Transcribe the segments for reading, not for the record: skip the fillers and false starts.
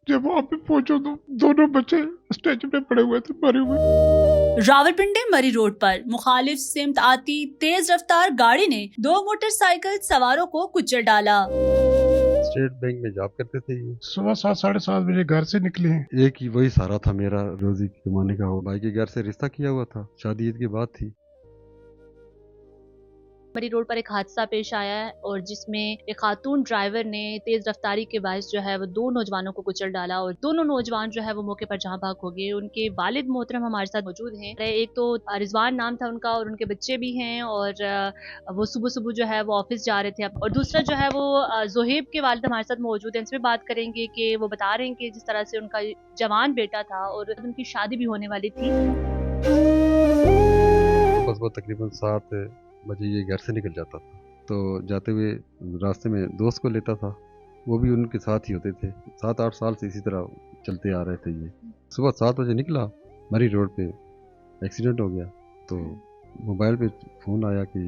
जब वहाँ पे पहुंचो तो दोनों बच्चे स्टेज पे पड़े हुए थे, मरे हुए। रावलपिंडी मरी रोड पर मुखालिफ सिमत आती तेज रफ्तार गाड़ी ने 2 मोटरसाइकिल सवारों को कुचल डाला। स्टेट बैंक में जॉब करते थे ये। सुबह 7-7:30 बजे घर से निकले हैं। एक ही वही सहारा था मेरा रोजी कमाने का। वो भाई के घर से रिश्ता किया हुआ था, शादी ईद के बाद थी। मरी रोड पर एक हादसा पेश आया है और जिसमें एक खातून ड्राइवर ने तेज रफ्तारी के बायस जो है वो 2 नौजवानों को कुचल डाला और दोनों नौजवान जो है वो मौके पर जहां भाग हो गए। उनके वालिद मोहतरम हमारे साथ मौजूद हैं। एक तो रिजवान नाम था उनका और उनके बच्चे भी हैं और वो सुबह सुबह जो है वो ऑफिस जा रहे थे। और दूसरा जो है वो जोहेब के वालिद हमारे साथ मौजूद हैं। इनसे बात करेंगे कि वो बता रहे हैं कि जिस तरह से उनका जवान बेटा था और उनकी शादी भी होने वाली थी। बस वो तकरीबन 7 बजे ये घर से निकल जाता था, तो जाते हुए रास्ते में दोस्त को लेता था, वो भी उनके साथ ही होते थे। 7-8 साल से इसी तरह चलते आ रहे थे। ये सुबह 7 बजे निकला, मरी रोड पे एक्सीडेंट हो गया। तो मोबाइल पे फ़ोन आया कि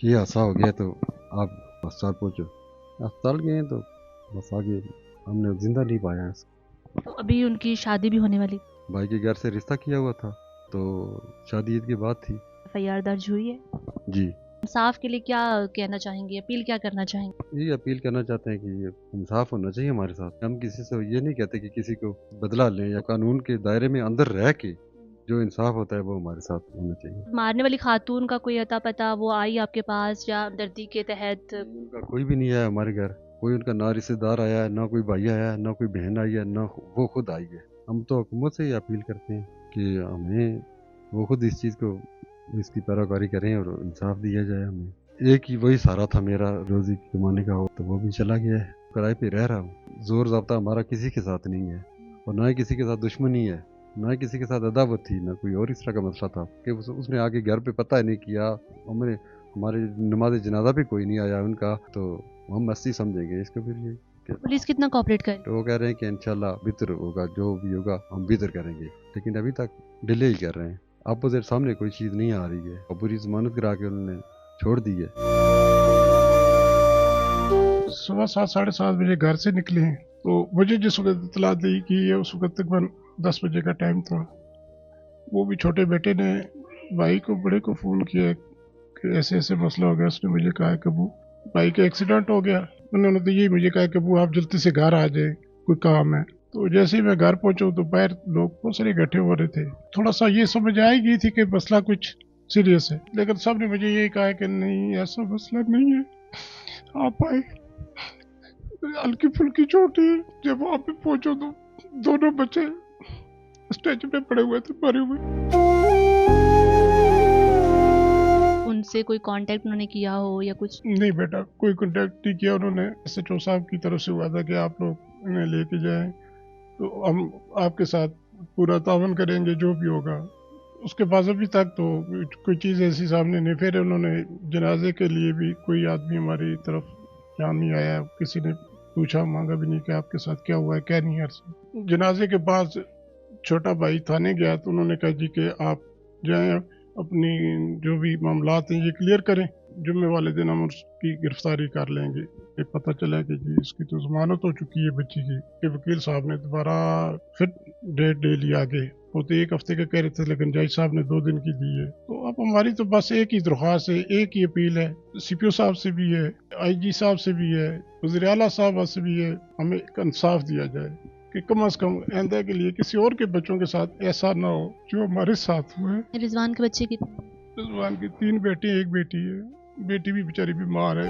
ये हादसा हो गया, तो आप अस्पताल पहुँचो। अस्पताल गए तो बस आगे हमने ज़िंदा नहीं पाया। तो अभी उनकी शादी भी होने वाली, भाई के घर से रिश्ता किया हुआ था, तो शादी ईद के बाद थी। FIR दर्ज हुई है। जी, इंसाफ के लिए क्या कहना चाहेंगे, अपील क्या करना चाहेंगे? ये अपील करना चाहते हैं कि ये इंसाफ होना चाहिए हमारे साथ। हम किसी से ये नहीं कहते कि किसी को बदला लें, या कानून के दायरे में अंदर रह के जो इंसाफ होता है वो हमारे साथ होना चाहिए। मारने वाली खातून का कोई अता पता वो आई आपके पास या दर्दी के तहत? उनका कोई भी नहीं आया हमारे घर, कोई उनका ना रिश्तेदार आया है, ना कोई भाई आया है, ना कोई बहन आई है, ना वो खुद आई है। हम तो हुकूमत से ही अपील करते हैं कि हमें वो खुद इस चीज़ को, इसकी पैराकारी करें और इंसाफ दिया जाए हमें। एक ही वही सहारा था मेरा रोजी कमाने का, हो तो वो भी चला गया है। किराए पे रह रहा हूँ। जोर ज़ब्ता हमारा किसी के साथ नहीं है और ना ही किसी के साथ दुश्मनी है, ना ही किसी के साथ अदावत थी, ना कोई और इस तरह का मसला था कि उसने आके घर पे पता ही नहीं किया। हमारे नमाज जनाजा भी कोई नहीं आया उनका, तो हम मस्ती समझेंगे इसको। फिर ये पुलिस कितना कोऑपरेट करे? तो वो कह रहे हैं कि इंशाल्लाह बेहतर होगा, जो भी होगा हम बेहतर करेंगे, लेकिन अभी तक डिले ही कर रहे हैं। अपोजिट सामने कोई चीज़ नहीं आ रही है और पूरी जमानत करा के उन्होंने छोड़ दी है। सुबह 7-7:30 बजे घर से निकले हैं, तो मुझे जिस वक्त इतला दी कि ये उस वक्त तकरीबन 10 बजे का टाइम था, वो भी छोटे बेटे ने भाई को, बड़े को फ़ोन किया कि ऐसे ऐसे मसला हो गया। उसने मुझे कहा कि अबू भाई का एक्सीडेंट हो गया। उन्होंने तो यही मुझे कहा कि अबू आप जल्दी से घर आ जाए, कोई काम है। तो जैसे ही मैं घर पहुंचा तो बाहर लोग बहुत सारे इकट्ठे हो रहे थे। थोड़ा सा ये समझ आई गई थी कि मसला कुछ सीरियस है, लेकिन सब ने मुझे यही कहा कि नहीं ऐसा मसला नहीं है, आप आए, हल्की फुल्की चोट है। जब वहाँ पे पहुंचो तो दोनों बच्चे स्टेज पे पड़े हुए थे, मरे हुए। उनसे कोई कांटेक्ट उन्होंने किया हो या कुछ? नहीं बेटा, कोई कांटेक्ट नहीं किया उन्होंने। SHO साहब की तरफ से हुआ था कि आप लोग इन्हें लेके जाएं, तो हम आपके साथ पूरा तावन करेंगे जो भी होगा। उसके पास अभी तक तो कोई चीज़ ऐसी सामने नहीं। फिर उन्होंने जनाजे के लिए भी कोई आदमी हमारी तरफ यहाँ नहीं आया, किसी ने पूछा मांगा भी नहीं कि आपके साथ क्या हुआ है क्या नहीं है। जनाजे के पास छोटा भाई थाने गया तो उन्होंने कहा जी कि आप जाएं, अपनी जो भी मामलात हैं ये क्लियर करें, जुम्मे वाले दिन हम उसकी गिरफ्तारी कर लेंगे। ये पता चला कि जी इसकी तो जमानत हो चुकी है बच्ची की। कि वकील साहब ने दोबारा फिर डेट ले लिया आगे। वो तो 1 हफ्ते का कह रहे थे, लेकिन जज साहब ने 2 दिन की दी है। तो अब हमारी तो बस एक ही दरख्वास्त है, एक ही अपील है, CPO साहब से भी है, IG साहब से भी है, वज़ीर आला साहब से भी है, हमें इंसाफ दिया जाए कि कम से कम आइंदा के लिए किसी और के बच्चों के साथ ऐसा ना हो जो हमारे साथ हुआ है। रिजवान के बच्चे कितने? रिजवान की 3 बेटे 1 बेटी है। बेटी भी बेचारी बीमार है।